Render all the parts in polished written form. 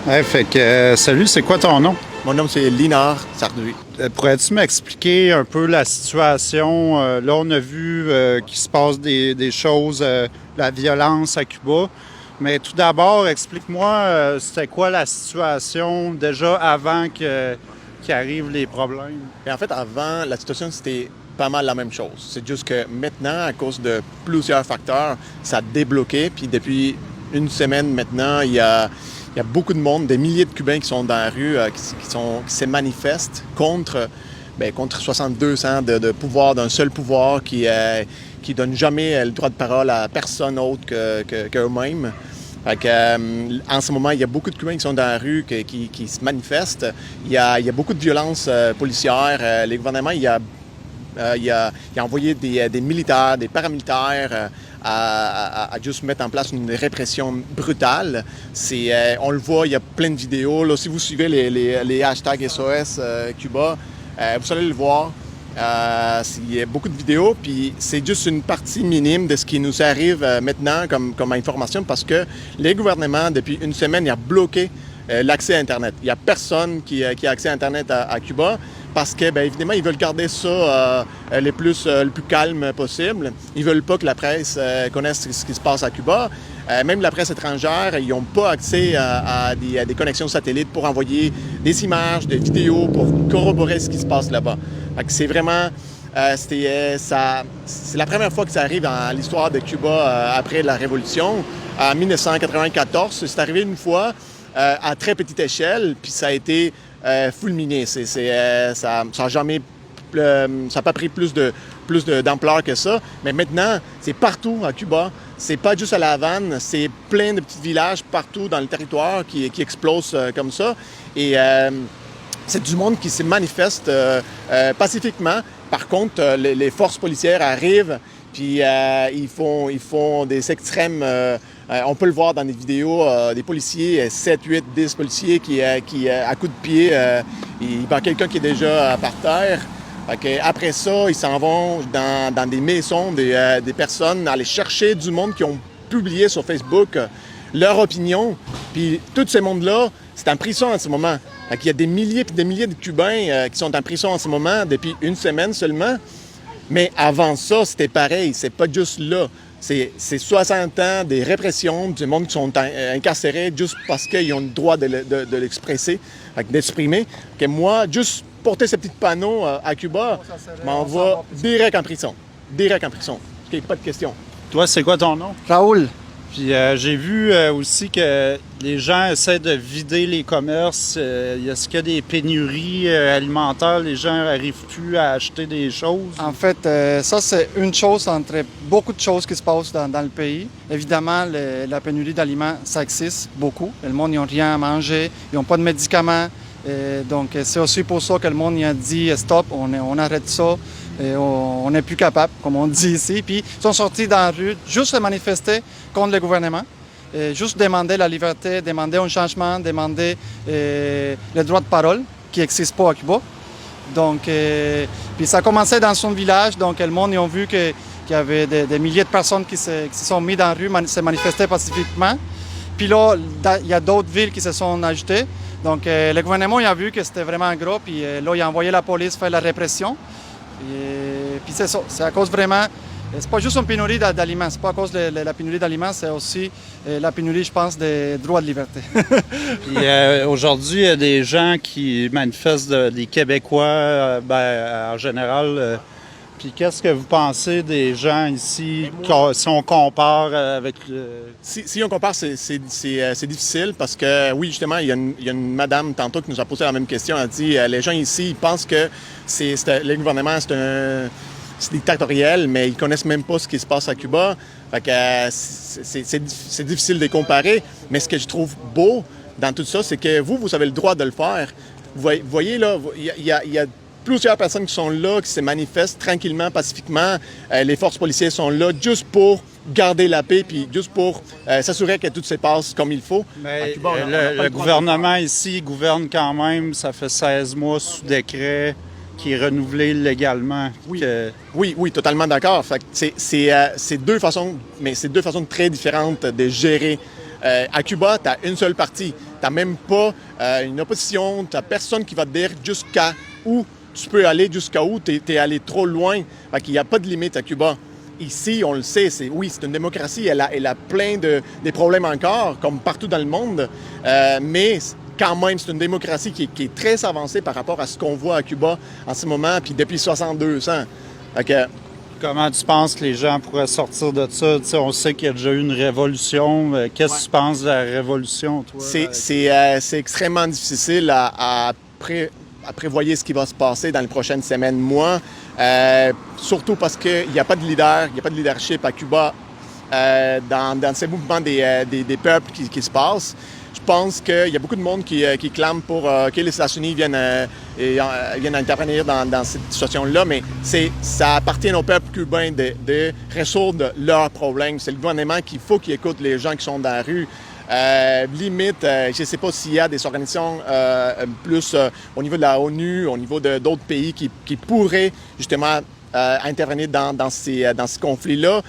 Ouais, fait que, salut, c'est quoi ton nom? Mon nom, c'est Linard Sarduy. Pourrais-tu m'expliquer un peu la situation? Là, on a vu qu'il se passe des choses, la violence à Cuba. Mais tout d'abord, explique-moi, c'était quoi la situation déjà avant qu'arrivent les problèmes? Et en fait, avant, la situation, c'était pas mal la même chose. C'est juste que maintenant, à cause de plusieurs facteurs, ça a débloqué. Puis depuis une semaine maintenant, il y a beaucoup de monde, des milliers de Cubains qui sont dans la rue, qui se manifestent contre 62 ans de pouvoir, d'un seul pouvoir qui donne jamais le droit de parole à personne autre qu'eux-mêmes. En ce moment, il y a beaucoup de Cubains qui sont dans la rue, qui se manifestent. Il y a beaucoup de violences policières. Le gouvernement, il a envoyé des militaires, des paramilitaires à juste mettre en place une répression brutale. On le voit, il y a plein de vidéos. Là, si vous suivez les hashtags SOS Cuba, vous allez le voir. Il y a beaucoup de vidéos, puis c'est juste une partie minime de ce qui nous arrive maintenant comme information parce que les gouvernements, depuis une semaine, ils ont bloqué l'accès à Internet. Il n'y a personne qui a accès à Internet à Cuba parce que, bien évidemment, ils veulent garder ça le plus calme possible. Ils ne veulent pas que la presse connaisse ce qui se passe à Cuba. Même la presse étrangère, ils n'ont pas accès à des connexions satellites pour envoyer des images, des vidéos, pour corroborer ce qui se passe là-bas. C'est vraiment... c'est la première fois que ça arrive dans l'histoire de Cuba après la Révolution. En 1994, c'est arrivé une fois à très petite échelle, puis ça a été fulminé. Ça n'a jamais... ça n'a pas pris plus d'ampleur que ça. Mais maintenant, c'est partout à Cuba. C'est pas juste à La Havane, c'est plein de petits villages partout dans le territoire qui explosent comme ça. Et c'est du monde qui se manifeste pacifiquement. Par contre, les forces policières arrivent, puis ils font des extrêmes. On peut le voir dans des vidéos, des policiers, 7, 8, 10 policiers qui à coups de pied, il bat quelqu'un qui est déjà par terre. Après ça, ils s'en vont dans des maisons des personnes, aller chercher du monde qui ont publié sur Facebook leur opinion. Puis tout ce monde-là, c'est en prison en ce moment. Il y a des milliers et des milliers de Cubains qui sont en prison en ce moment depuis une semaine seulement. Mais avant ça, c'était pareil. C'est pas juste là. C'est 60 ans des répressions, du monde qui sont incarcérés juste parce qu'ils ont le droit de l'expresser, d'exprimer. Moi, juste porter ce petit panneau à Cuba, m'en va direct en prison. Direct en prison. OK, pas de question. Toi, c'est quoi ton nom? Raoul. Puis j'ai vu aussi que les gens essaient de vider les commerces. Est-ce qu'il y a des pénuries alimentaires? Les gens n'arrivent plus à acheter des choses? En fait, ça, c'est une chose entre beaucoup de choses qui se passent dans le pays. Évidemment, la pénurie d'aliments, ça existe beaucoup. Le monde, ils n'ont rien à manger, ils n'ont pas de médicaments. Donc, c'est aussi pour ça que le monde a dit « stop, on arrête ça ». On n'est plus capable, comme on dit ici. Puis ils sont sortis dans la rue juste se manifester contre le gouvernement, juste demander la liberté, demander un changement, demander le droit de parole qui n'existe pas à Cuba. Donc, puis ça a commencé dans son village, donc le monde, ils ont vu qu'il y avait des milliers de personnes qui se sont mis dans la rue, se manifester pacifiquement. Puis là, il y a d'autres villes qui se sont ajoutées. Donc, le gouvernement il a vu que c'était vraiment gros, puis là, il a envoyé la police faire la répression. Et puis c'est ça, c'est à cause vraiment, c'est pas juste une pénurie d'aliments, c'est pas à cause de la pénurie d'aliments, c'est aussi la pénurie, je pense, des droits de liberté. Puis aujourd'hui, il y a des gens qui manifestent, des Québécois, en général. Puis qu'est-ce que vous pensez des gens ici, si on compare avec le... Si on compare, c'est difficile parce que, oui, justement, il y a une madame tantôt qui nous a posé la même question. Elle a dit les gens ici, ils pensent que le gouvernement, c'est dictatorial, mais ils connaissent même pas ce qui se passe à Cuba. Fait que c'est difficile de les comparer. Mais ce que je trouve beau dans tout ça, c'est que vous avez le droit de le faire. Vous voyez, là, il y a plusieurs personnes qui sont là, qui se manifestent tranquillement, pacifiquement. Les forces policières sont là juste pour garder la paix, puis juste pour s'assurer que tout se passe comme il faut. Mais Cuba, le gouvernement ici gouverne quand même, ça fait 16 mois sous décret qui est renouvelé légalement. Oui, oui, totalement d'accord. C'est deux façons, mais c'est deux façons très différentes de gérer À Cuba, tu as une seule partie. Tu n'as même pas une opposition, tu n'as personne qui va te dire jusqu'à où tu peux aller, jusqu'à où tu es allé trop loin. Fait qu'il n'y a pas de limite à Cuba. Ici, on le sait, oui, c'est une démocratie, elle a plein des problèmes encore, comme partout dans le monde, mais quand même, c'est une démocratie qui est très avancée par rapport à ce qu'on voit à Cuba en ce moment, puis depuis 62 ans. Fait que, comment tu penses que les gens pourraient sortir de ça? T'sais, on sait qu'il y a déjà eu une révolution. Qu'est-ce que tu penses de la révolution, toi? C'est extrêmement difficile à prévoir ce qui va se passer dans les prochaines semaines, mois. Surtout parce qu'il n'y a pas de leader, il n'y a pas de leadership à Cuba dans ces mouvements des peuples qui se passent. Je pense qu'il y a beaucoup de monde qui clame pour que les États-Unis viennent intervenir dans cette situation-là, mais ça appartient au peuple cubain de résoudre leurs problèmes. C'est le gouvernement qu'il faut qu'il écoute les gens qui sont dans la rue. Limite, je ne sais pas s'il y a des organisations plus au niveau de la ONU, au niveau d'autres pays qui pourraient justement intervenir dans ces conflits-là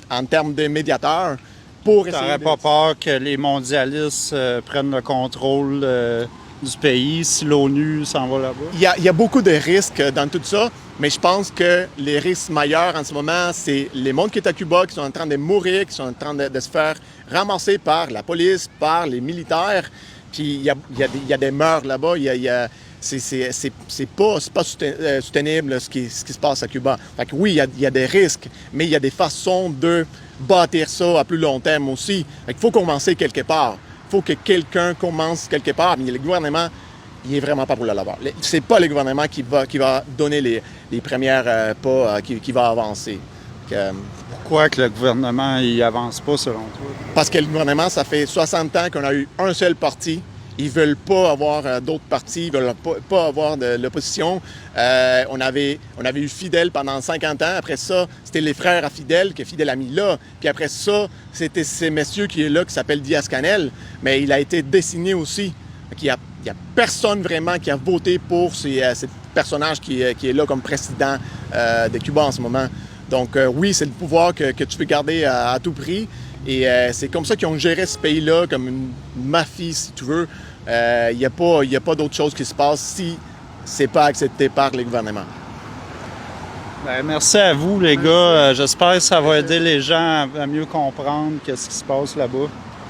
en termes de médiateurs. Tu n'aurais pas peur que les mondialistes prennent le contrôle du pays si l'ONU s'en va là-bas? Il y a beaucoup de risques dans tout ça, mais je pense que les risques majeurs en ce moment, c'est les mondes qui sont à Cuba, qui sont en train de mourir, qui sont en train de se faire ramasser par la police, par les militaires. Puis il y a des meurtres là-bas. C'est pas soutenable ce qui se passe à Cuba. Fait que oui, il y a des risques, mais il y a des façons de bâtir ça à plus long terme aussi. Fait qu'il faut commencer quelque part. Il faut que quelqu'un commence quelque part. Mais le gouvernement, il est vraiment pas pour le lavoir. C'est pas le gouvernement qui va donner les premières pas, qui va avancer. Pourquoi que le gouvernement il avance pas selon toi? Parce que le gouvernement, ça fait 60 ans qu'on a eu un seul parti. Ils veulent pas avoir d'autres partis, ils veulent pas avoir de l'opposition. On avait eu Fidel pendant 50 ans. Après ça, c'était les frères à Fidel que Fidel a mis là. Puis après ça, c'était ces messieurs qui est là, qui s'appelle Diaz-Canel. Mais il a été désigné aussi. Il y a personne vraiment qui a voté pour ce personnage qui est là comme président de Cuba en ce moment. Donc oui, c'est le pouvoir que tu veux garder à tout prix. Et c'est comme ça qu'ils ont géré ce pays-là, comme une mafie, si tu veux. Il n'y a pas d'autre chose qui se passe si c'est pas accepté par les gouvernements. Ben, merci à vous, les gars. J'espère que ça va aider les gens à mieux comprendre ce qui se passe là-bas.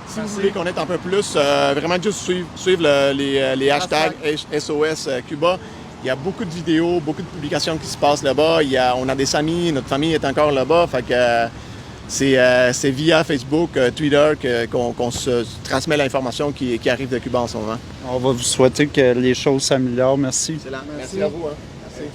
Si vous voulez connaître un peu plus, vraiment juste suivre les hashtags SOS Cuba. Il y a beaucoup de vidéos, beaucoup de publications qui se passent là-bas. On a des amis, notre famille est encore là-bas. Fait que c'est via Facebook, Twitter qu'on se transmet l'information qui arrive de Cuba en ce moment. On va vous souhaiter que les choses s'améliorent. Merci. Merci à vous. Hein. Merci.